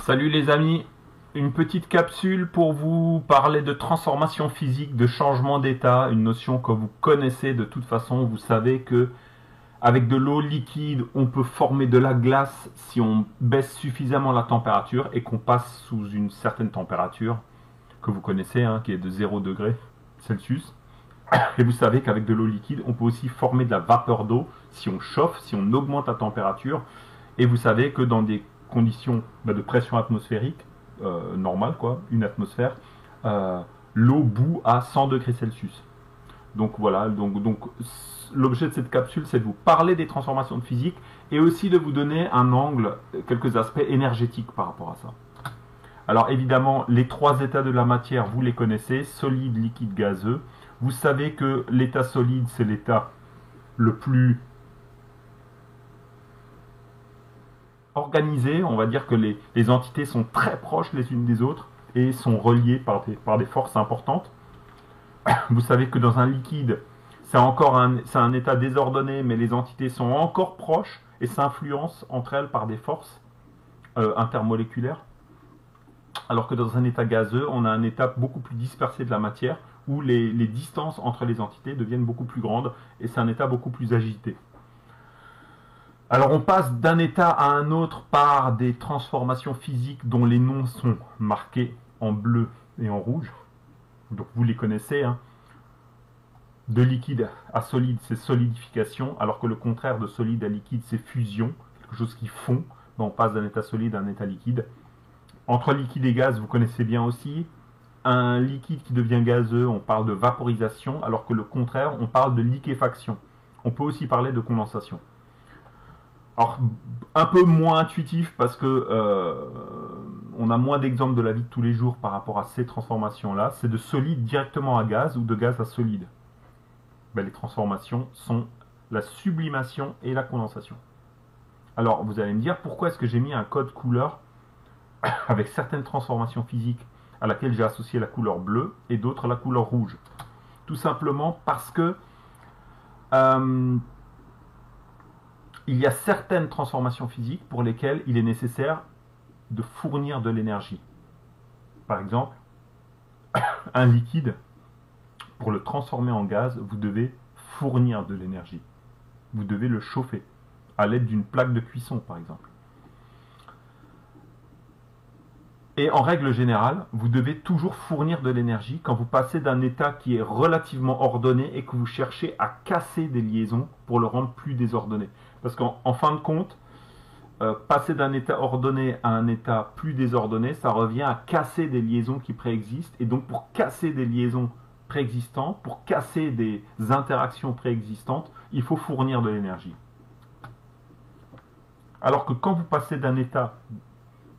Salut les amis, une petite capsule pour vous parler de transformation physique, de changement d'état, une notion que vous connaissez de toute façon. Vous savez que avec de l'eau liquide, on peut former de la glace si on baisse suffisamment la température et qu'on passe sous une certaine température que vous connaissez, hein, qui est de 0 degré Celsius. Et vous savez qu'avec de l'eau liquide, on peut aussi former de la vapeur d'eau si on chauffe, si on augmente la température. Et vous savez que dans des conditions de pression atmosphérique normale, quoi, une atmosphère, euh, l'eau bout à 100 degrés Celsius. Donc voilà, donc l'objet de cette capsule, c'est de vous parler des transformations de physique et aussi de vous donner un angle, quelques aspects énergétiques par rapport à ça. Alors évidemment, les trois états de la matière, vous les connaissez, solide, liquide, gazeux. Vous savez que l'état solide, c'est l'état le plus organisé. On va dire que les entités sont très proches les unes des autres et sont reliées par des forces importantes. Vous savez que dans un liquide, c'est un état désordonné, mais les entités sont encore proches et s'influencent entre elles par des forces intermoléculaires. Alors que dans un état gazeux, on a un état beaucoup plus dispersé de la matière, où les distances entre les entités deviennent beaucoup plus grandes, et c'est un état beaucoup plus agité. Alors on passe d'un état à un autre par des transformations physiques dont les noms sont marqués en bleu et en rouge. Donc vous les connaissez, hein. De liquide à solide, c'est solidification, alors que le contraire de solide à liquide, c'est fusion, quelque chose qui fond. On passe d'un état solide à un état liquide. Entre liquide et gaz, vous connaissez bien aussi. Un liquide qui devient gazeux, on parle de vaporisation, alors que le contraire, on parle de liquéfaction. On peut aussi parler de condensation. Alors, un peu moins intuitif parce que on a moins d'exemples de la vie de tous les jours par rapport à ces transformations-là. C'est de solide directement à gaz ou de gaz à solide. Ben, les transformations sont la sublimation et la condensation. Alors, vous allez me dire, pourquoi est-ce que j'ai mis un code couleur avec certaines transformations physiques à laquelle j'ai associé la couleur bleue et d'autres la couleur rouge? Tout simplement parce que il y a certaines transformations physiques pour lesquelles il est nécessaire de fournir de l'énergie. Par exemple, un liquide, pour le transformer en gaz, vous devez fournir de l'énergie. Vous devez le chauffer à l'aide d'une plaque de cuisson, par exemple. Et en règle générale, vous devez toujours fournir de l'énergie quand vous passez d'un état qui est relativement ordonné et que vous cherchez à casser des liaisons pour le rendre plus désordonné. Parce qu'en fin de compte, passer d'un état ordonné à un état plus désordonné, ça revient à casser des liaisons qui préexistent. Et donc pour casser des liaisons préexistantes, pour casser des interactions préexistantes, il faut fournir de l'énergie. Alors que quand vous passez d'un état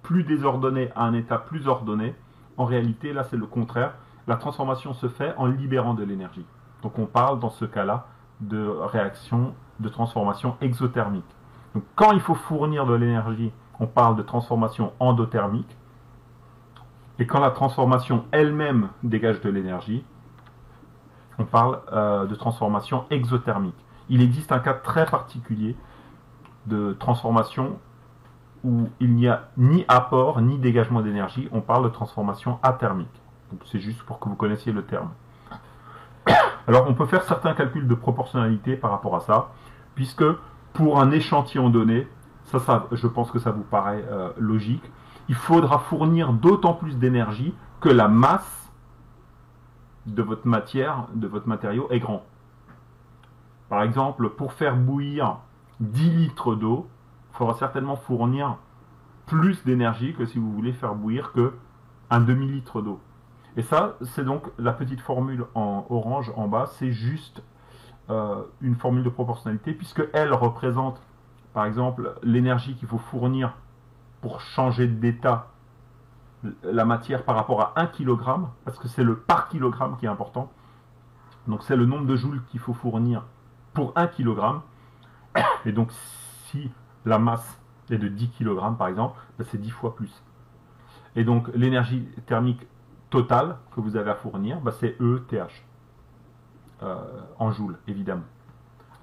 plus désordonné à un état plus ordonné, en réalité, là c'est le contraire. La transformation se fait en libérant de l'énergie. Donc on parle dans ce cas-là de réaction de transformation exothermique. Donc quand il faut fournir de l'énergie, on parle de transformation endothermique. Et quand la transformation elle-même dégage de l'énergie, on parle de transformation exothermique. Il existe un cas très particulier de transformation où il n'y a ni apport ni dégagement d'énergie, on parle de transformation athermique. C'est juste pour que vous connaissiez le terme. Alors on peut faire certains calculs de proportionnalité par rapport à ça, puisque pour un échantillon donné, ça je pense que ça vous paraît logique, il faudra fournir d'autant plus d'énergie que la masse de votre matière, de votre matériau est grand. Par exemple, pour faire bouillir 10 litres d'eau, il faudra certainement fournir plus d'énergie que si vous voulez faire bouillir que un demi-litre d'eau. Et ça, c'est donc la petite formule en orange en bas, c'est juste une formule de proportionnalité, puisque elle représente, par exemple, l'énergie qu'il faut fournir pour changer d'état la matière par rapport à 1 kg, parce que c'est le par kilogramme qui est important. Donc c'est le nombre de joules qu'il faut fournir pour 1 kg. Et donc si la masse est de 10 kg par exemple, c'est 10 fois plus. Et donc l'énergie thermique totale que vous avez à fournir, c'est ETH. En joules, évidemment.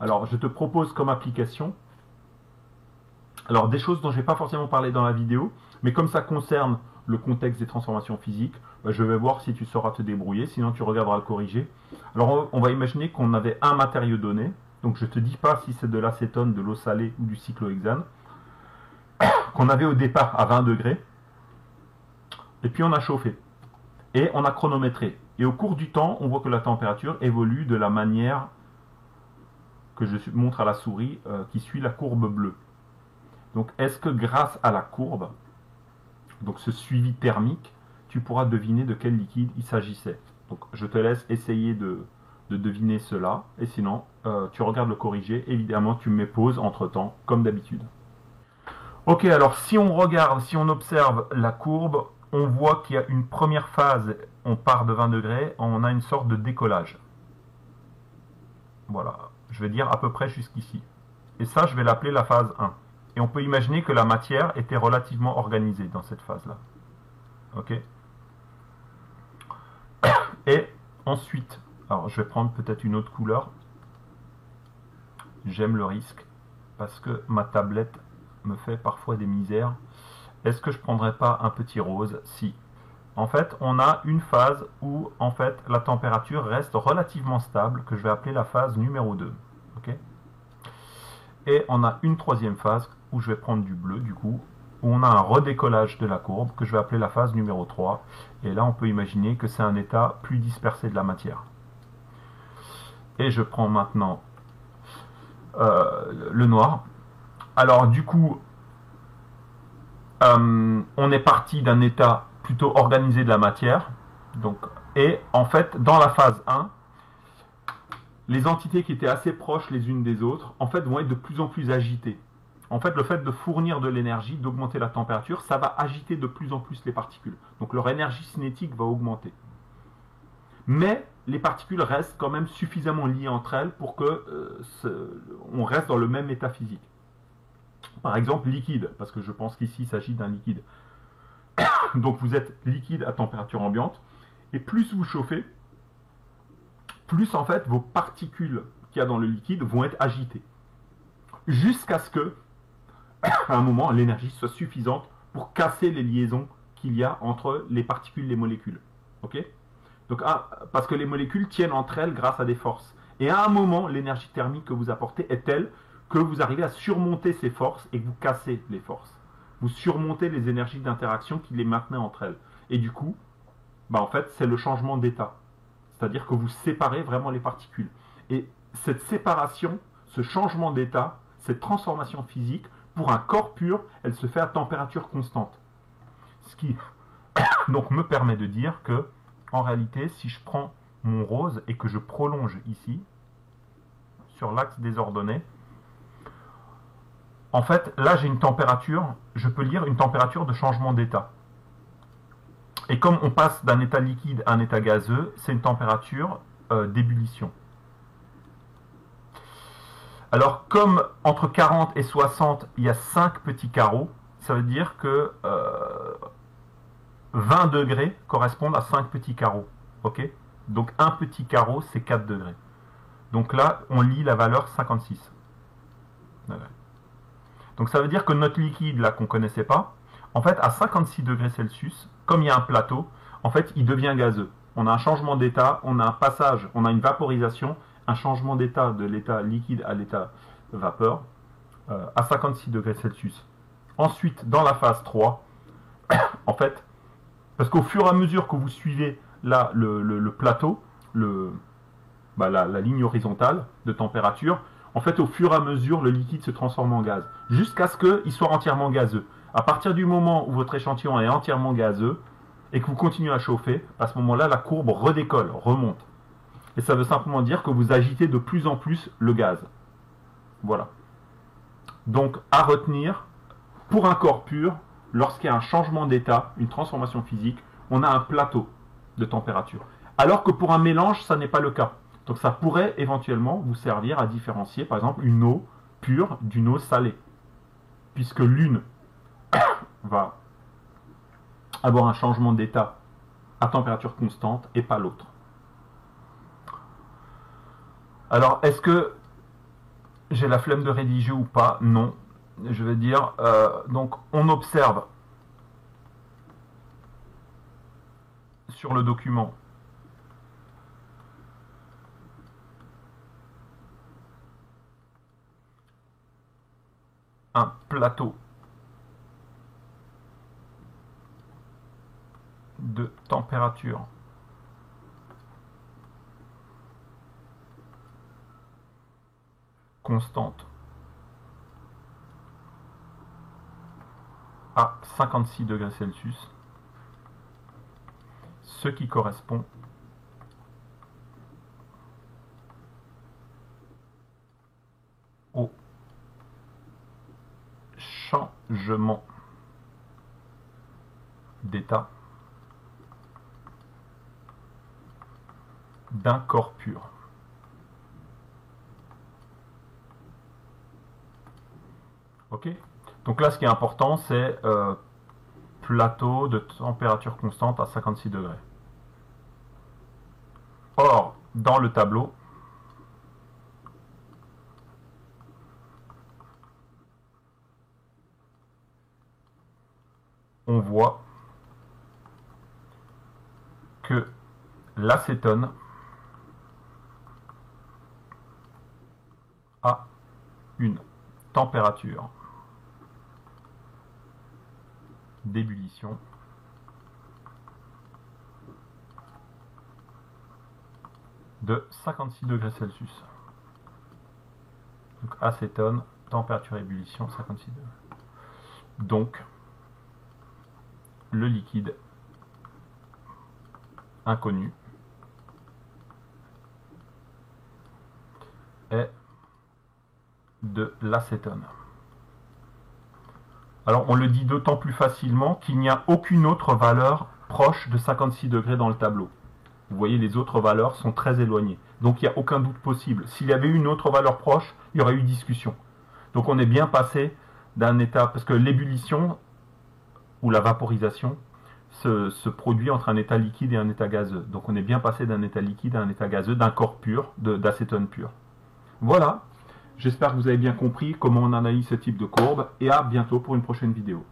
Alors je te propose comme application Alors, des choses dont je n'ai pas forcément parlé dans la vidéo, mais comme ça concerne le contexte des transformations physiques, je vais voir si tu sauras te débrouiller, sinon tu regarderas le corriger. Alors, on va imaginer qu'on avait un matériau donné, donc je ne te dis pas si c'est de l'acétone, de l'eau salée ou du cyclohexane, qu'on avait au départ à 20 degrés, et puis on a chauffé, et on a chronométré. Et au cours du temps, on voit que la température évolue de la manière que je montre à la souris, qui suit la courbe bleue. Donc, est-ce que grâce à la courbe, donc ce suivi thermique, tu pourras deviner de quel liquide il s'agissait? Donc, je te laisse essayer de deviner cela, et sinon, tu regardes le corrigé. Évidemment, tu me mets pause entre-temps, comme d'habitude. Ok, alors si on regarde, si on observe la courbe, on voit qu'il y a une première phase, on part de 20 degrés, on a une sorte de décollage. Voilà, je vais dire à peu près jusqu'ici. Et ça, je vais l'appeler la phase 1. Et on peut imaginer que la matière était relativement organisée dans cette phase-là. Ok. Et ensuite, alors je vais prendre peut-être une autre couleur. J'aime le risque parce que ma tablette me fait parfois des misères. Est-ce que je prendrais pas un petit rose? Si. En fait, on a une phase où en fait la température reste relativement stable, que je vais appeler la phase numéro 2. Ok. Et on a une troisième phase où je vais prendre du bleu du coup, où on a un redécollage de la courbe que je vais appeler la phase numéro 3. Et là on peut imaginer que c'est un état plus dispersé de la matière. Et je prends maintenant le noir. Alors du coup, on est parti d'un état plutôt organisé de la matière. Donc, et en fait, dans la phase 1, les entités qui étaient assez proches les unes des autres, en fait, vont être de plus en plus agitées. En fait, le fait de fournir de l'énergie, d'augmenter la température, ça va agiter de plus en plus les particules. Donc leur énergie cinétique va augmenter. Mais les particules restent quand même suffisamment liées entre elles pour que on reste dans le même état physique. Par exemple, liquide, parce que je pense qu'ici il s'agit d'un liquide. Donc vous êtes liquide à température ambiante, et plus vous chauffez, plus en fait vos particules qu'il y a dans le liquide vont être agitées. Jusqu'à ce que, à un moment, l'énergie soit suffisante pour casser les liaisons qu'il y a entre les particules et les molécules. Ok? Donc, parce que les molécules tiennent entre elles grâce à des forces. Et à un moment, l'énergie thermique que vous apportez est telle que vous arrivez à surmonter ces forces et que vous cassez les forces. Vous surmontez les énergies d'interaction qui les maintenaient entre elles. Et du coup, en fait, c'est le changement d'état. C'est-à-dire que vous séparez vraiment les particules. Et cette séparation, ce changement d'état, cette transformation physique, pour un corps pur, elle se fait à température constante. Ce qui donc me permet de dire que, en réalité, si je prends mon rose et que je prolonge ici, sur l'axe des ordonnées, en fait, là j'ai une température, je peux lire une température de changement d'état. Et comme on passe d'un état liquide à un état gazeux, c'est une température d'ébullition. Alors, comme entre 40 et 60, il y a 5 petits carreaux, ça veut dire que 20 degrés correspondent à 5 petits carreaux. Ok? Donc, un petit carreau, c'est 4 degrés. Donc là, on lit la valeur 56. Donc, ça veut dire que notre liquide, là, qu'on ne connaissait pas, en fait, à 56 degrés Celsius, comme il y a un plateau, en fait, il devient gazeux. On a un changement d'état, on a un passage, on a une vaporisation, un changement d'état de l'état liquide à l'état vapeur à 56 degrés Celsius. Ensuite, dans la phase 3, en fait, parce qu'au fur et à mesure que vous suivez là le plateau, la ligne horizontale de température, en fait, au fur et à mesure, le liquide se transforme en gaz, jusqu'à ce qu'il soit entièrement gazeux. À partir du moment où votre échantillon est entièrement gazeux et que vous continuez à chauffer, à ce moment-là, la courbe redécolle, remonte. Et ça veut simplement dire que vous agitez de plus en plus le gaz. Voilà. Donc, à retenir, pour un corps pur, lorsqu'il y a un changement d'état, une transformation physique, on a un plateau de température. Alors que pour un mélange, ça n'est pas le cas. Donc ça pourrait éventuellement vous servir à différencier, par exemple, une eau pure d'une eau salée. Puisque l'une va avoir un changement d'état à température constante et pas l'autre. Alors, est-ce que j'ai la flemme de rédiger ou pas? Non. je vais dire, donc on observe sur le document un plateau de température constante à 56 degrés Celsius, ce qui correspond au changement d'état d'un corps pur. Ok. Donc là, ce qui est important, c'est plateau de température constante à 56 degrés. Or, dans le tableau, on voit que l'acétone a une température d'ébullition de 56 degrés Celsius. Donc acétone, température ébullition 56 degrés. Donc le liquide inconnu est de l'acétone. Alors on le dit d'autant plus facilement qu'il n'y a aucune autre valeur proche de 56 degrés dans le tableau. Vous voyez, les autres valeurs sont très éloignées. Donc il n'y a aucun doute possible. S'il y avait eu une autre valeur proche, il y aurait eu discussion. Donc on est bien passé d'un état, parce que l'ébullition ou la vaporisation se produit entre un état liquide et un état gazeux. Donc on est bien passé d'un état liquide à un état gazeux, d'un corps pur, d'acétone pur. Voilà. J'espère que vous avez bien compris comment on analyse ce type de courbe et à bientôt pour une prochaine vidéo.